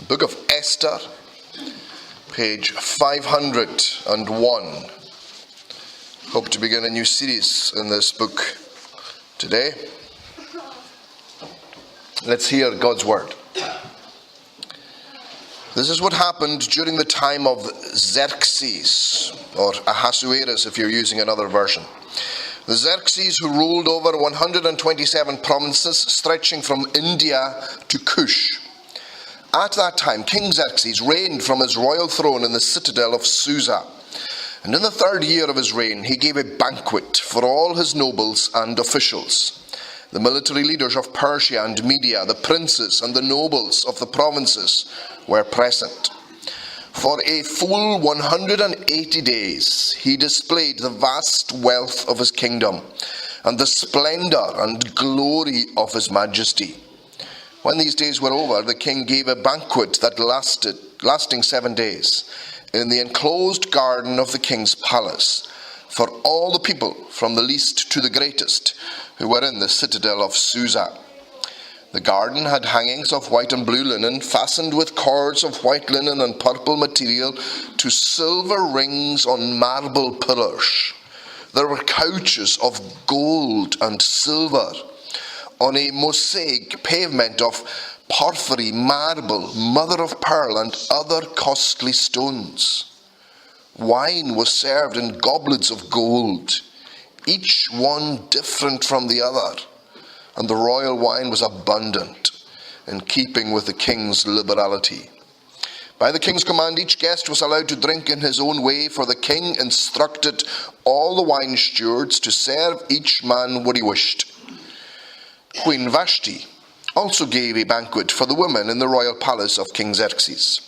Book of Esther, page 501. Hope to begin a new series in this book today. Let's hear God's word. This is what happened during the time of Xerxes, or Ahasuerus if you're using another version. The Xerxes who ruled over 127 provinces stretching from India to Kush. At that time, King Xerxes reigned from his royal throne in the citadel of Susa. And in the 3rd year of his reign, he gave a banquet for all his nobles and officials, the military leaders of Persia and Media, the princes and the nobles of the provinces were present. For a full 180 days, he displayed the vast wealth of his kingdom and the splendor and glory of his majesty. When these days were over, the king gave a banquet that lasting 7 days, in the enclosed garden of the king's palace, for all the people, from the least to the greatest, who were in the citadel of Susa. The garden had hangings of white and blue linen, fastened with cords of white linen and purple material to silver rings on marble pillars. There were couches of gold and silver on a mosaic pavement of porphyry, marble, mother of pearl, and other costly stones. Wine was served in goblets of gold, each one different from the other, and the royal wine was abundant, in keeping with the king's liberality. By the king's command, each guest was allowed to drink in his own way, for the king instructed all the wine stewards to serve each man what he wished. Queen Vashti also gave a banquet for the women in the royal palace of King Xerxes.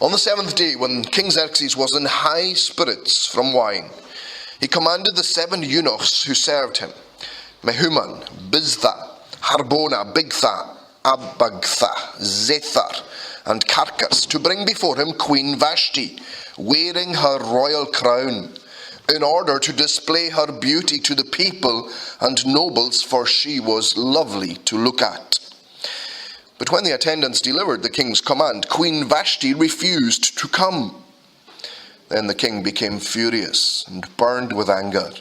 On the 7th day, when King Xerxes was in high spirits from wine, he commanded the 7 eunuchs who served him, Mehuman, Biztha, Harbona, Bigtha, Abagtha, Zethar, and Carcas, to bring before him Queen Vashti, wearing her royal crown, in order to display her beauty to the people and nobles, for she was lovely to look at. But when the attendants delivered the king's command, Queen Vashti refused to come. Then the king became furious and burned with anger.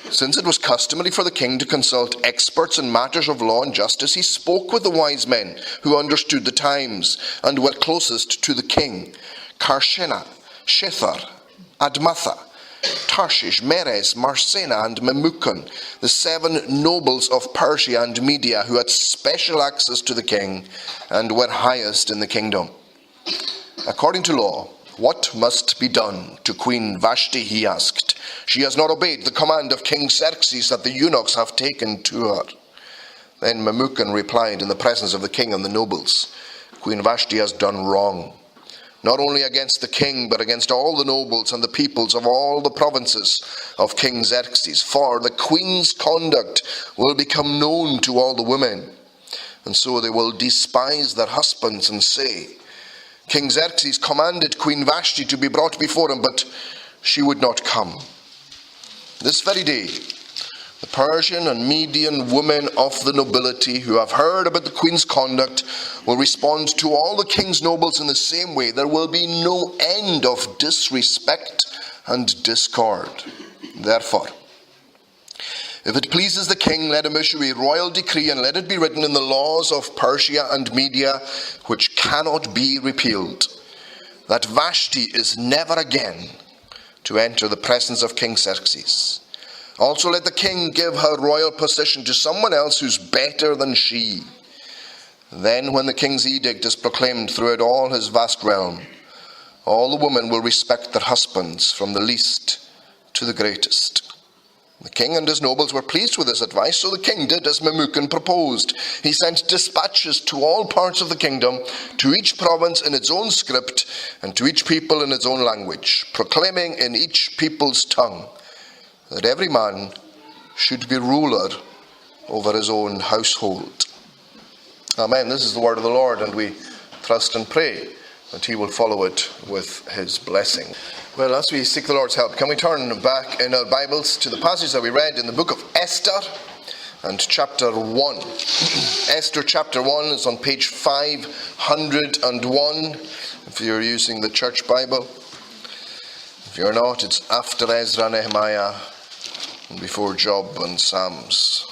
Since it was customary for the king to consult experts in matters of law and justice, he spoke with the wise men who understood the times and were closest to the king: Karshena, Shethar, Admatha, Tarshish, Meres, Marsena, and Memucan, the 7 nobles of Persia and Media who had special access to the king and were highest in the kingdom. According to law, what must be done to Queen Vashti, he asked. She has not obeyed the command of King Xerxes that the eunuchs have taken to her. Then Memucan replied in the presence of the king and the nobles, Queen Vashti has done wrong, not only against the king, but against all the nobles and the peoples of all the provinces of King Xerxes. For the queen's conduct will become known to all the women, and so they will despise their husbands and say, King Xerxes commanded Queen Vashti to be brought before him, but she would not come. This very day, the Persian and Median women of the nobility who have heard about the queen's conduct will respond to all the king's nobles in the same way. There will be no end of disrespect and discord. Therefore, if it pleases the king, let him issue a royal decree, and let it be written in the laws of Persia and Media, which cannot be repealed, that Vashti is never again to enter the presence of King Xerxes. Also let the king give her royal position to someone else who's better than she. Then when the king's edict is proclaimed throughout all his vast realm, all the women will respect their husbands, from the least to the greatest. The king and his nobles were pleased with this advice, so the king did as Memucan proposed. He sent dispatches to all parts of the kingdom, to each province in its own script, and to each people in its own language, proclaiming in each people's tongue that every man should be ruler over his own household. Amen. This is the word of the Lord, and we trust and pray that he will follow it with his blessing. Well, as we seek the Lord's help, can we turn back in our Bibles to the passage that we read in the book of Esther, and chapter 1. Esther chapter 1 is on page 501 if you're using the church Bible. If you're not, it's after Ezra, Nehemiah, and before Job and Psalms.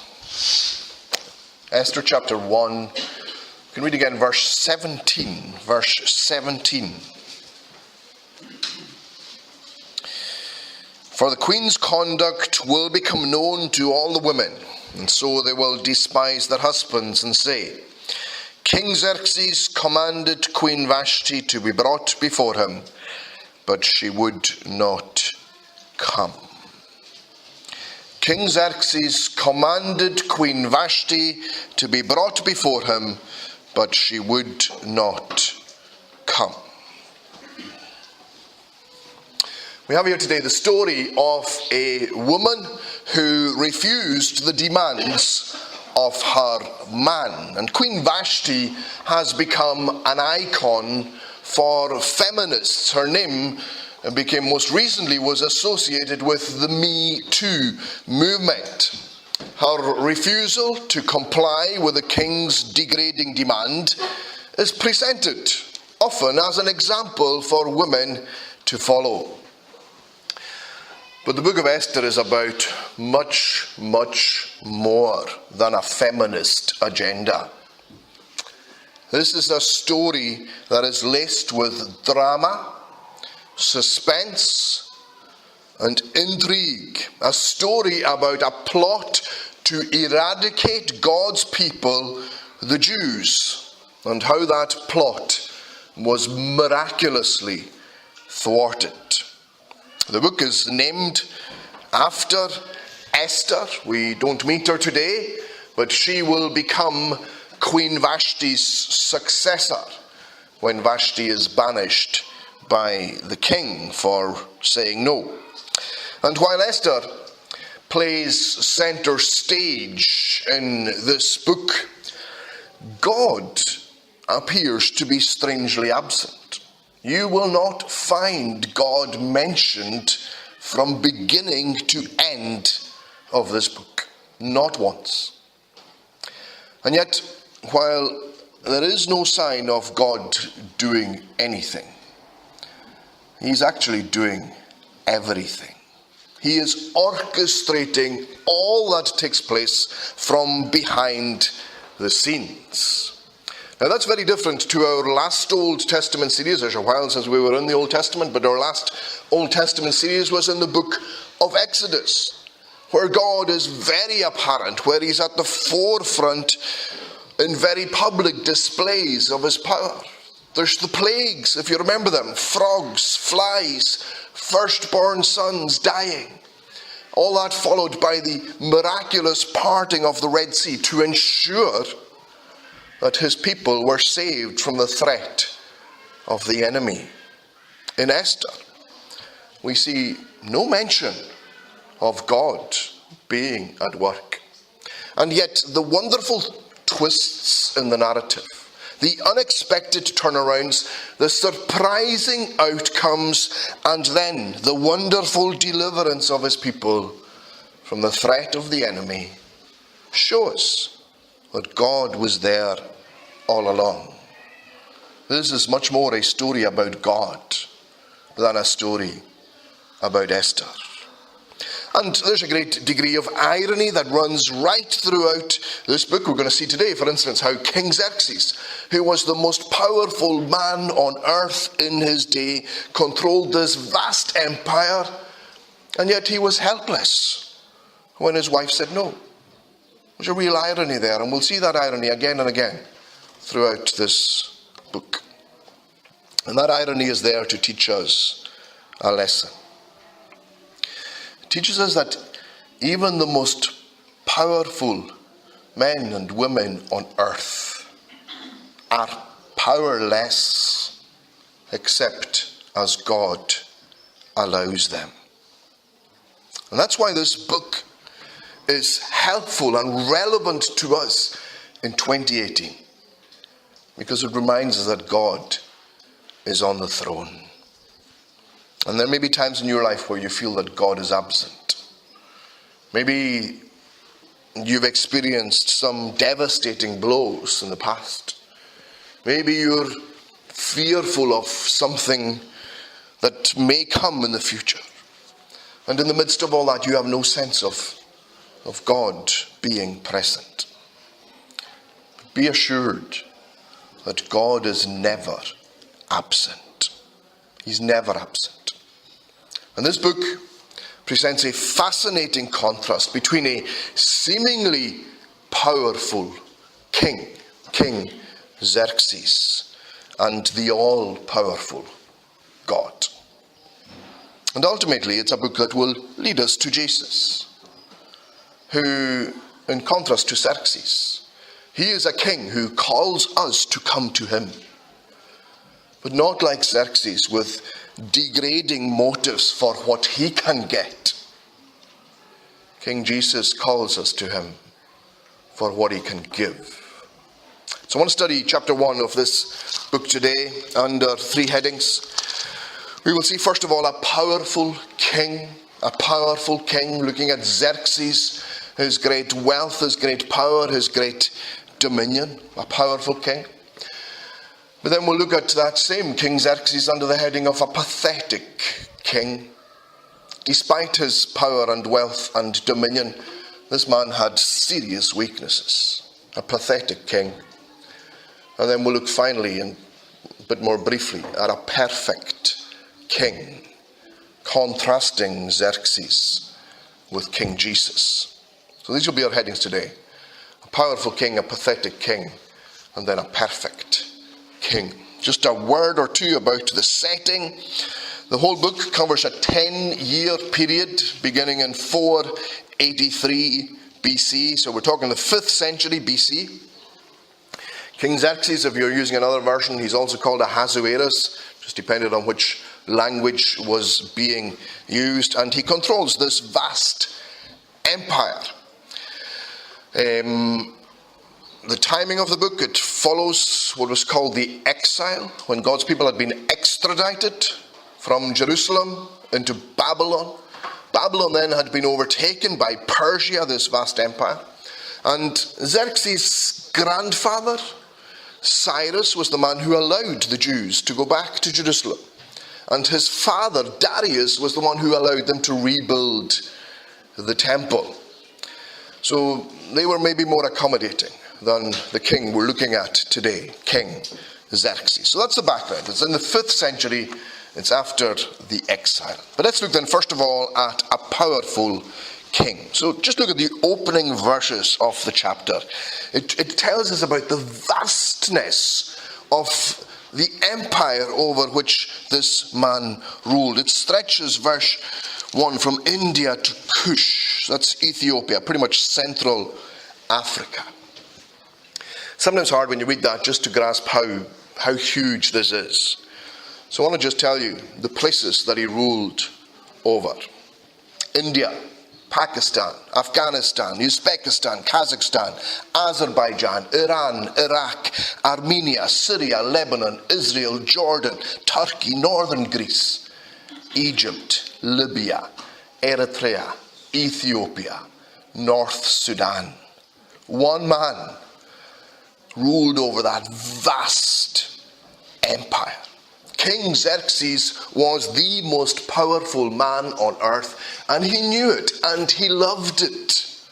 Esther chapter 1, you can read again verse 17. Verse 17. For the queen's conduct will become known to all the women, and so they will despise their husbands and say, King Xerxes commanded Queen Vashti to be brought before him, but she would not come. King Xerxes commanded Queen Vashti to be brought before him, but she would not come. We have here today the story of a woman who refused the demands of her man. And Queen Vashti has become an icon for feminists. Her name became most recently was associated with the Me Too movement. Her refusal to comply with the king's degrading demand is presented often as an example for women to follow. But the book of Esther is about much, much more than a feminist agenda. This is a story that is laced with drama, suspense, and intrigue. A story about a plot to eradicate God's people, the Jews, and how that plot was miraculously thwarted. The book is named after Esther. We don't meet her today, but she will become Queen Vashti's successor when Vashti is banished by the king for saying no. And while Esther plays center stage in this book, God appears to be strangely absent. You will not find God mentioned from beginning to end of this book. Not once. And yet, while there is no sign of God doing anything, He's actually doing everything. He is orchestrating all that takes place from behind the scenes. Now that's very different to our last Old Testament series. There's a while since we were in the Old Testament, but our last Old Testament series was in the book of Exodus, where God is very apparent, where He's at the forefront in very public displays of His power. There's the plagues, if you remember them, frogs, flies, firstborn sons dying. All that followed by the miraculous parting of the Red Sea to ensure that His people were saved from the threat of the enemy. In Esther, we see no mention of God being at work. And yet the wonderful twists in the narrative, the unexpected turnarounds, the surprising outcomes, and then the wonderful deliverance of His people from the threat of the enemy show us that God was there all along. This is much more a story about God than a story about Esther. And there's a great degree of irony that runs right throughout this book. We're going to see today, for instance, how King Xerxes, who was the most powerful man on earth in his day, controlled this vast empire, and yet he was helpless when his wife said no. There's a real irony there, and we'll see that irony again and again throughout this book. And that irony is there to teach us a lesson. It teaches us that even the most powerful men and women on earth are powerless except as God allows them. And that's why this book is helpful and relevant to us in 2018, because it reminds us that God is on the throne. And there may be times in your life where you feel that God is absent. Maybe you've experienced some devastating blows in the past. Maybe you're fearful of something that may come in the future. And in the midst of all that, you have no sense of God being present. Be assured that God is never absent. He's never absent. And this book presents a fascinating contrast between a seemingly powerful king, King Xerxes, and the all-powerful God. And ultimately, it's a book that will lead us to Jesus, who, in contrast to Xerxes, he is a king who calls us to come to him, but not like Xerxes with degrading motives for what he can get. King Jesus calls us to him for what he can give. So I want to study chapter 1 of this book today under 3 headings. We will see, first of all, a powerful king, looking at Xerxes, his great wealth, his great power, his great dominion, a powerful king. But then we'll look at that same King Xerxes under the heading of a pathetic king. Despite his power and wealth and dominion, this man had serious weaknesses. A pathetic king. And then we'll look finally, and a bit more briefly, at a perfect king, contrasting Xerxes with King Jesus. So these will be our headings today. A powerful king, a pathetic king, and then a perfect king. Just a word or two about the setting. The whole book covers a 10-year period beginning in 483 BC. So we're talking the 5th century BC. King Xerxes, if you're using another version, he's also called Ahasuerus, just depending on which language was being used. And he controls this vast empire. The timing of the book, it follows what was called the exile, when God's people had been extradited from Jerusalem into Babylon. Babylon then had been overtaken by Persia, this vast empire. And Xerxes' grandfather, Cyrus, was the man who allowed the Jews to go back to Jerusalem. And his father, Darius, was the one who allowed them to rebuild the temple. So they were maybe more accommodating than the king we're looking at today, King Xerxes. So that's the background. It's in the 5th century. It's after the exile. But let's look then first of all at a powerful king. So just look at the opening verses of the chapter. It tells us about the vastness of the empire over which this man ruled. It stretches, verse 1, from India to Kush. That's Ethiopia, pretty much Central Africa. Sometimes hard when you read that just to grasp how huge this is. So I want to just tell you the places that he ruled over. India, Pakistan, Afghanistan, Uzbekistan, Kazakhstan, Azerbaijan, Iran, Iraq, Armenia, Syria, Lebanon, Israel, Jordan, Turkey, northern Greece, Egypt, Libya, Eritrea, Ethiopia, North Sudan. One man ruled over that vast empire. King Xerxes was the most powerful man on earth, and he knew it, and he loved it.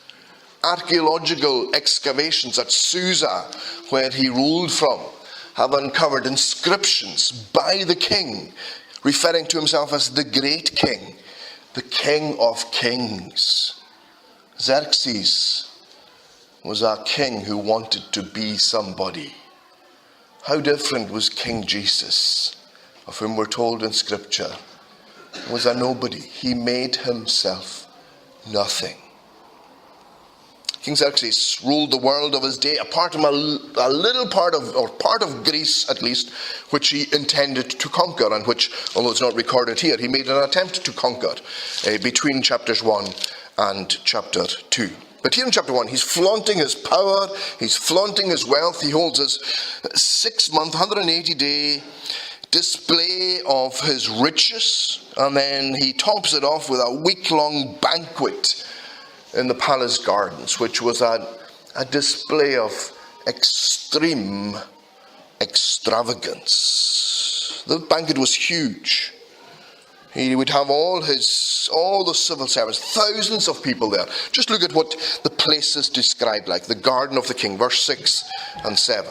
Archaeological excavations at Susa, where he ruled from, have uncovered inscriptions by the king, referring to himself as the great king, the king of kings. Xerxes was a king who wanted to be somebody. How different was King Jesus, of whom we're told in Scripture, was a nobody. He made himself nothing. King Xerxes ruled the world of his day, apart from a little part of Greece at least, which he intended to conquer, and which, although it's not recorded here, he made an attempt to conquer between chapters 1 and chapter 2. But here in chapter 1, he's flaunting his power, he's flaunting his wealth. He holds his 6-month, 180-day display of his riches, and then he tops it off with a week-long banquet in the palace gardens, which was a display of extreme extravagance. The banquet was huge. He would have all the civil servants, thousands of people there. Just look at what the place is described like, the garden of the king, verse 6 and 7.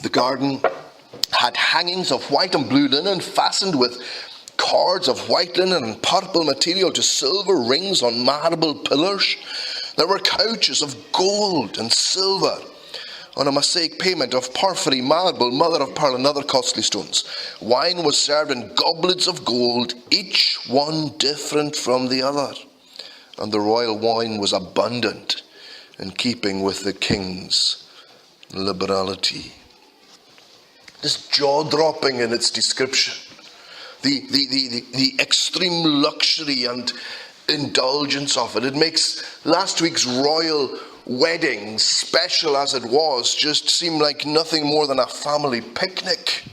The garden had hangings of white and blue linen fastened with cords of white linen and purple material to silver rings on marble pillars. There were couches of gold and silver on a mosaic pavement of porphyry, marble, mother of pearl, and other costly stones. Wine was served in goblets of gold, each one different from the other. And the royal wine was abundant, in keeping with the king's liberality. This jaw-dropping in its description. The extreme luxury and indulgence of it. It makes last week's royal wedding, special as it was, just seem like nothing more than a family picnic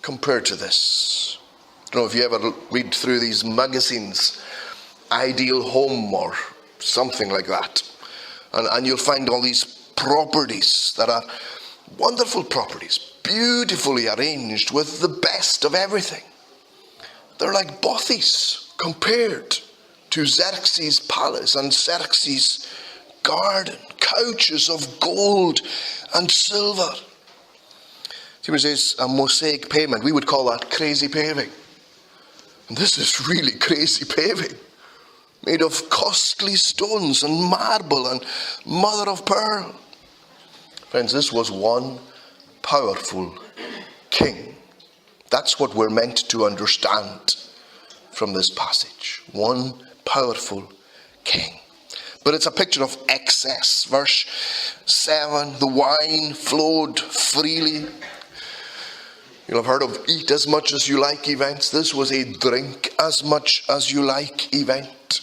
compared to this. I don't know if you ever read through these magazines, Ideal Home or something like that. And you'll find all these properties that are wonderful properties, beautifully arranged with the best of everything. They're like bothies compared to Xerxes' palace and Xerxes' garden, couches of gold and silver. See, when it says a mosaic pavement, we would call that crazy paving. And this is really crazy paving, made of costly stones and marble and mother of pearl. Friends, this was one powerful king. That's what we're meant to understand from this passage. One powerful king. But it's a picture of excess. Verse 7, the wine flowed freely. You'll have heard of eat as much as you like events. This was a drink as much as you like event.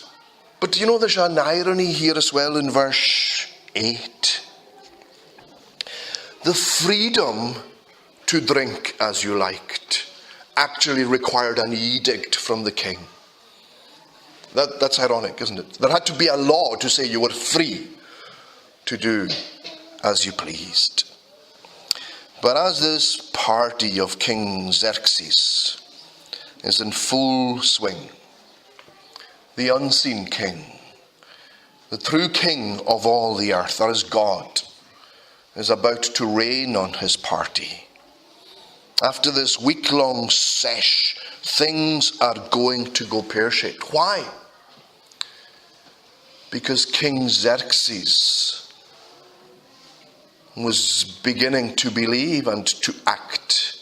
But you know there's an irony here as well in verse 8. The freedom to drink as you liked actually required an edict from the king. That's ironic, isn't it? There had to be a law to say you were free to do as you pleased. But as this party of King Xerxes is in full swing, the unseen king, the true king of all the earth, that is God, is about to reign on his party. After this week-long sesh, things are going to go pear-shaped. Why? Because King Xerxes was beginning to believe and to act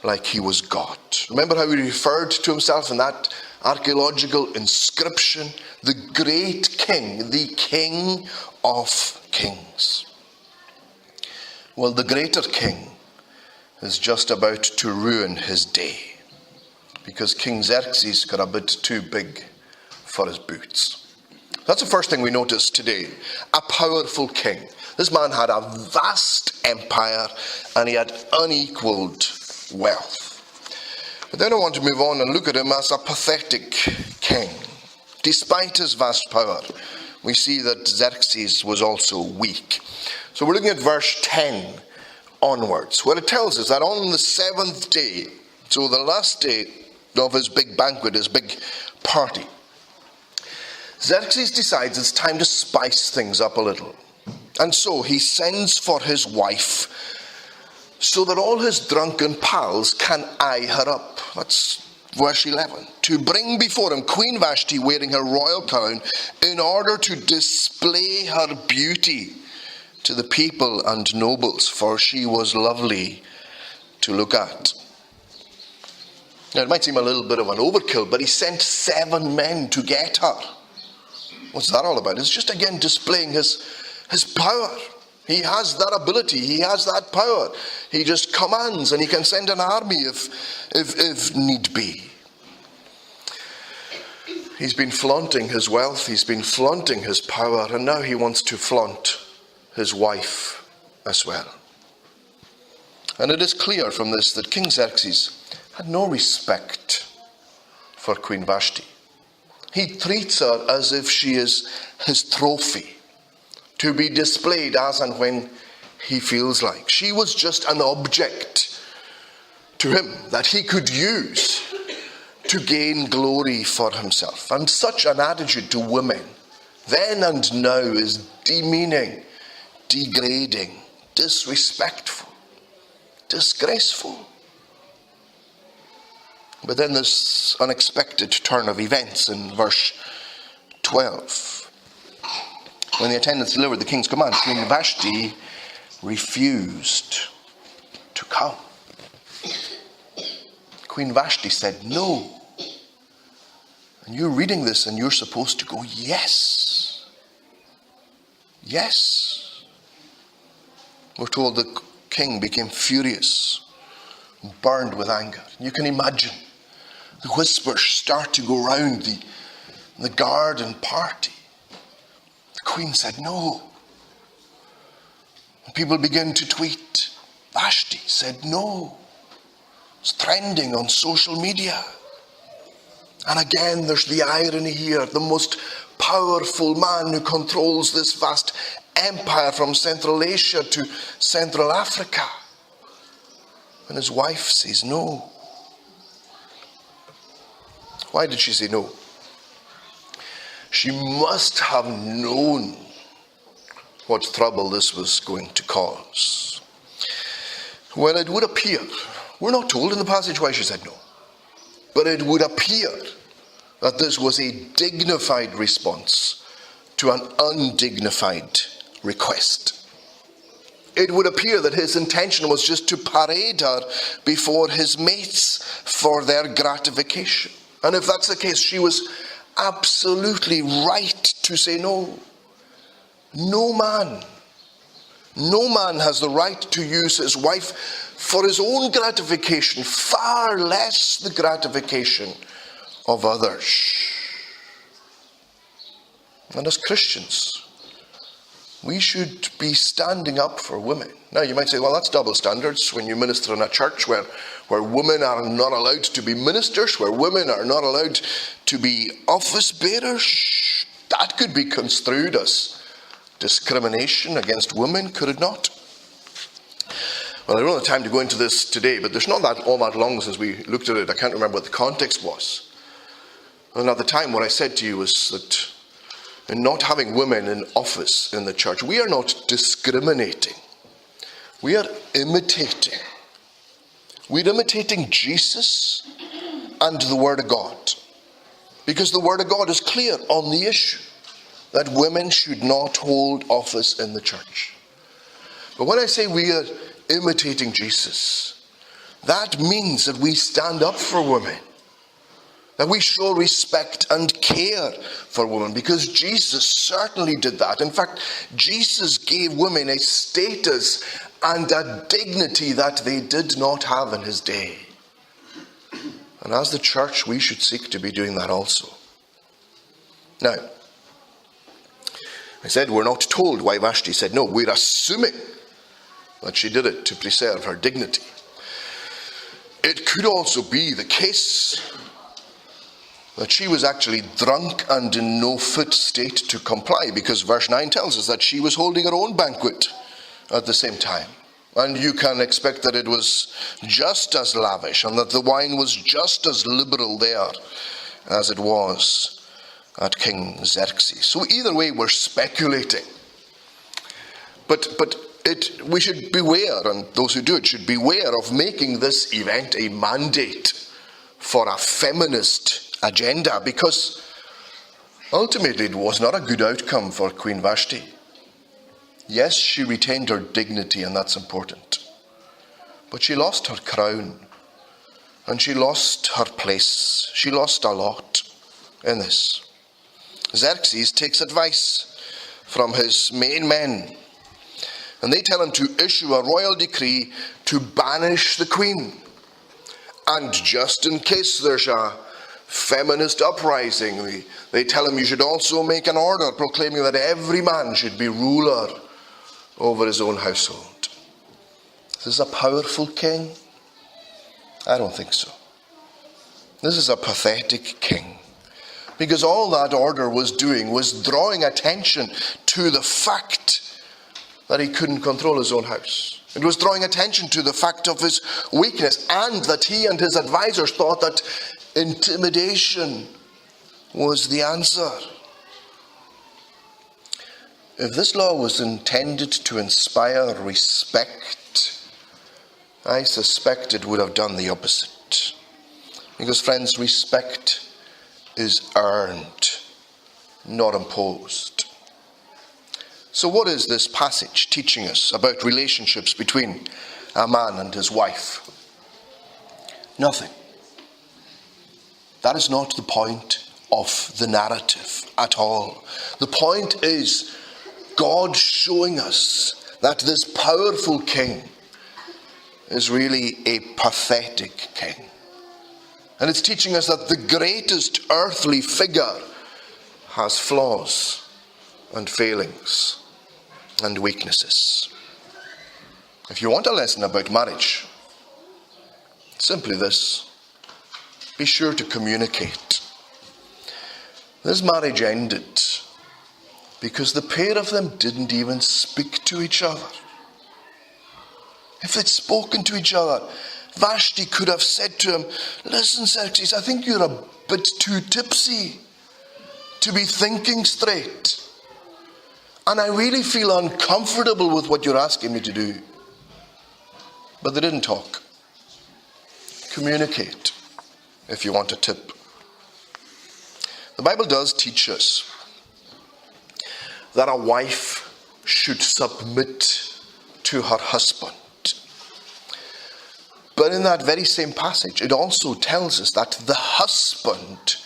like he was God. Remember how he referred to himself in that archaeological inscription? The great king, the king of kings. Well, the greater king is just about to ruin his day because King Xerxes got a bit too big for his boots. That's the first thing we notice today. A powerful king. This man had a vast empire and he had unequaled wealth. But then I want to move on and look at him as a pathetic king. Despite his vast power, we see that Xerxes was also weak. So we're looking at verse 10 onwards, where it tells us that on the seventh day, so the last day of his big banquet, his big party, Xerxes decides it's time to spice things up a little. And so he sends for his wife so that all his drunken pals can eye her up. That's verse 11. To bring before him Queen Vashti wearing her royal crown in order to display her beauty to the people and nobles, for she was lovely to look at. Now it might seem a little bit of an overkill, but he sent 7 men to get her. What's that all about? It's just again displaying his power. He has that ability. He has that power. He just commands and he can send an army if need be. He's been flaunting his wealth. He's been flaunting his power. And now he wants to flaunt his wife as well. And it is clear from this that King Xerxes had no respect for Queen Vashti. He treats her as if she is his trophy, to be displayed as and when he feels like. She was just an object to him that he could use to gain glory for himself. And such an attitude to women, then and now, is demeaning, degrading, disrespectful, disgraceful. But then this unexpected turn of events in verse 12. When the attendants delivered the king's command, Queen Vashti refused to come. Queen Vashti said no. And you're reading this and you're supposed to go, yes. Yes. We're told the king became furious, burned with anger. You can imagine the whispers start to go round the garden party. The queen said no. And people begin to tweet. Vashti said no. It's trending on social media. And again, there's the irony here. The most powerful man who controls this vast empire from Central Asia to Central Africa. And his wife says no. Why did she say no? She must have known what trouble this was going to cause. Well, it would appear, we're not told in the passage why she said no, but it would appear that this was a dignified response to an undignified request. It would appear that his intention was just to parade her before his mates for their gratification. And if that's the case, she was absolutely right to say no. No man has the right to use his wife for his own gratification, far less the gratification of others. And as Christians, we should be standing up for women. Now you might say, well, that's double standards when you minister in a church where women are not allowed to be ministers, where women are not allowed to be office bearers. That could be construed as discrimination against women, could it not? Well, I don't have time to go into this today, but there's not all that long since we looked at it. I can't remember what the context was. And at the time, what I said to you was that in not having women in office in the church, we are not discriminating. We are imitating. We're imitating Jesus and the Word of God. Because the Word of God is clear on the issue that women should not hold office in the church. But when I say we are imitating Jesus, that means that we stand up for women. That we show respect and care for women, because Jesus certainly did that. In fact, Jesus gave women a status and a dignity that they did not have in his day. And as the church, we should seek to be doing that also. Now, I said we're not told why Vashti said no. We're assuming that she did it to preserve her dignity. It could also be the case that she was actually drunk and in no fit state to comply, because verse 9 tells us that she was holding her own banquet at the same time. And you can expect that it was just as lavish and that the wine was just as liberal there as it was at King Xerxes. So either way, we're speculating. But we should beware, and those who do it should beware of making this event a mandate for a feminist agenda, because ultimately it was not a good outcome for Queen Vashti. Yes, she retained her dignity, and that's important. But she lost her crown, and she lost her place. She lost a lot in this. Xerxes takes advice from his main men, and they tell him to issue a royal decree to banish the queen. And just in case there's a feminist uprising, they tell him you should also make an order proclaiming that every man should be ruler over his own household. Is this a powerful king? I don't think so. This is a pathetic king. Because all that order was doing was drawing attention to the fact that he couldn't control his own house. It was drawing attention to the fact of his weakness, and that he and his advisors thought that intimidation was the answer. If this law was intended to inspire respect, I suspect it would have done the opposite. Because, friends, respect is earned, not imposed. So what is this passage teaching us about relationships between a man and his wife? Nothing. That is not the point of the narrative at all. The point is God showing us that this powerful king is really a pathetic king. And it's teaching us that the greatest earthly figure has flaws and failings and weaknesses. If you want a lesson about marriage, simply this: be sure to communicate. This marriage ended because the pair of them didn't even speak to each other. If they'd spoken to each other, Vashti could have said to him, "Listen, Xerxes, I think you're a bit too tipsy to be thinking straight. And I really feel uncomfortable with what you're asking me to do." But they didn't talk. Communicate if you want a tip. The Bible does teach us that a wife should submit to her husband. But in that very same passage, it also tells us that the husband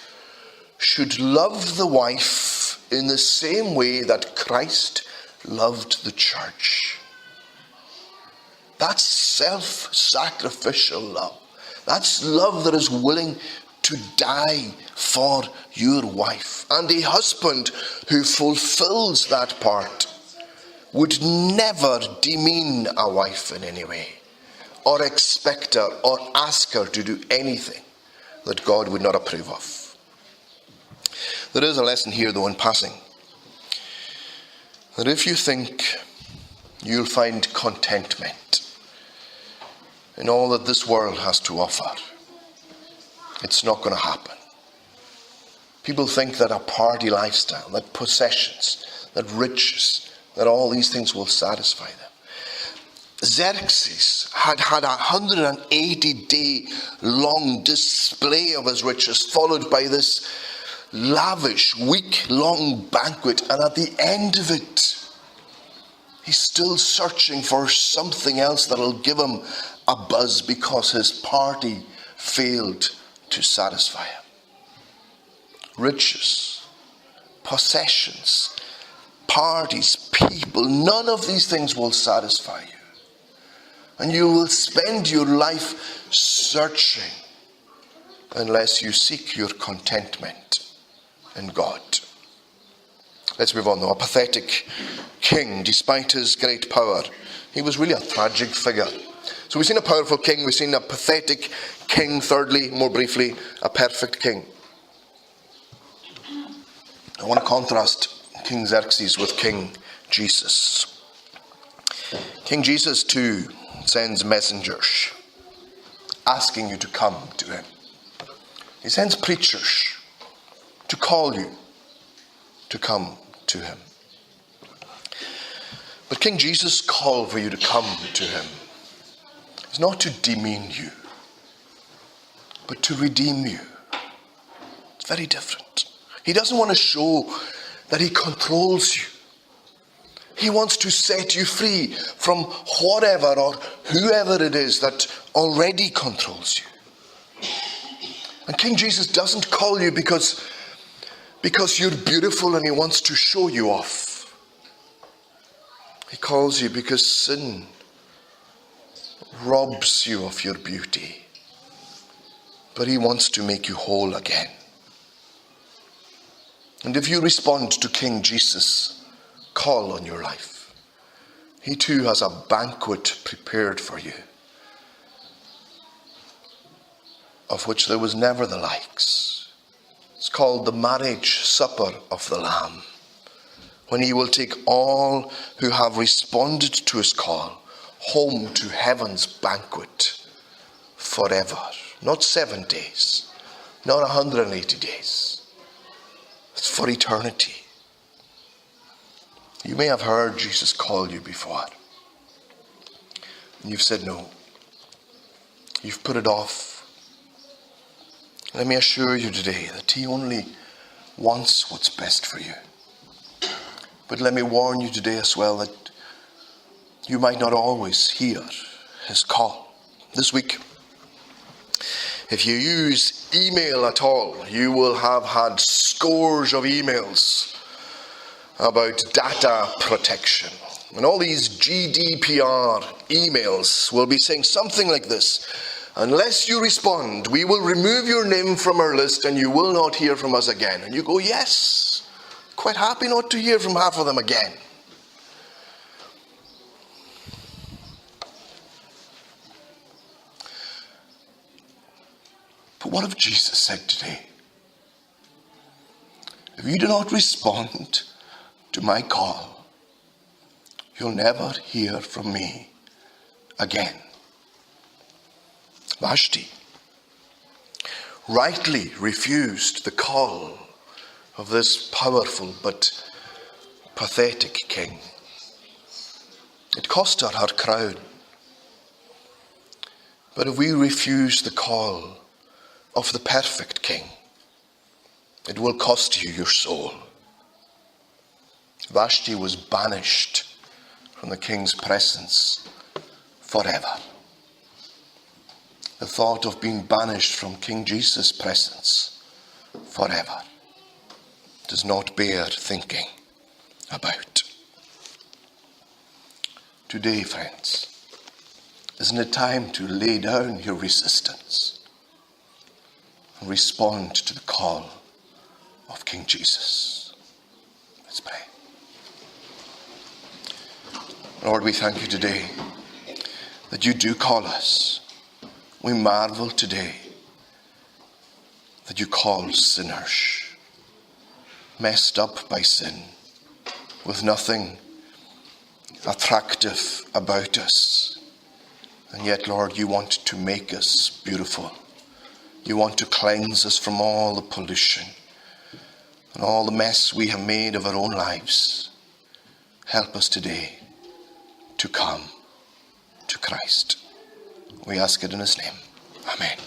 should love the wife in the same way that Christ loved the church. That's self-sacrificial love. That's love that is willing to die for your wife. And a husband who fulfills that part would never demean a wife in any way, or expect her or ask her to do anything that God would not approve of. There is a lesson here, though, in passing, that if you think you'll find contentment in all that this world has to offer, it's not going to happen. People think that a party lifestyle, that possessions, that riches, that all these things will satisfy them. Xerxes had a 180-day long display of his riches, followed by this lavish week-long banquet, and at the end of it, he's still searching for something else that'll give him a buzz because his party failed to satisfy him. Riches, possessions, parties, people, none of these things will satisfy you. And you will spend your life searching unless you seek your contentment in God. Let's move on, though. A pathetic king, despite his great power, he was really a tragic figure. So we've seen a powerful king, we've seen a pathetic king. Thirdly, more briefly, a perfect king. I want to contrast King Xerxes with King Jesus. King Jesus too sends messengers asking you to come to him. He sends preachers to call you to come to him. But King Jesus' call for you to come to him is not to demean you, but to redeem you. It's very different. He doesn't want to show that he controls you. He wants to set you free from whatever or whoever it is that already controls you. And King Jesus doesn't call you because you're beautiful and he wants to show you off. He calls you because sin robs you of your beauty. But he wants to make you whole again. And if you respond to King Jesus' call on your life, he too has a banquet prepared for you, of which there was never the likes. It's called the marriage supper of the Lamb, when he will take all who have responded to his call home to heaven's banquet forever. Not 7 days, not 180 days. It's for eternity. You may have heard Jesus call you before, and you've said no. You've put it off. Let me assure you today that he only wants what's best for you. But let me warn you today as well that you might not always hear his call. This week, if you use email at all, you will have had scores of emails about data protection. And all these GDPR emails will be saying something like this: unless you respond, we will remove your name from our list and you will not hear from us again. And you go, yes, quite happy not to hear from half of them again. But what if Jesus said today, if you do not respond to my call, you'll never hear from me again? Vashti rightly refused the call of this powerful but pathetic king. It cost her her crown. But if we refuse the call of the perfect king, it will cost you your soul. Vashti was banished from the king's presence forever. The thought of being banished from King Jesus' presence forever does not bear thinking about. Today, friends, isn't it time to lay down your resistance and respond to the call of King Jesus? Let's pray. Lord, we thank you today that you do call us. We marvel today that you call sinners, messed up by sin, with nothing attractive about us. And yet, Lord, you want to make us beautiful. You want to cleanse us from all the pollution and all the mess we have made of our own lives. Help us today to come to Christ. We ask it in his name. Amen.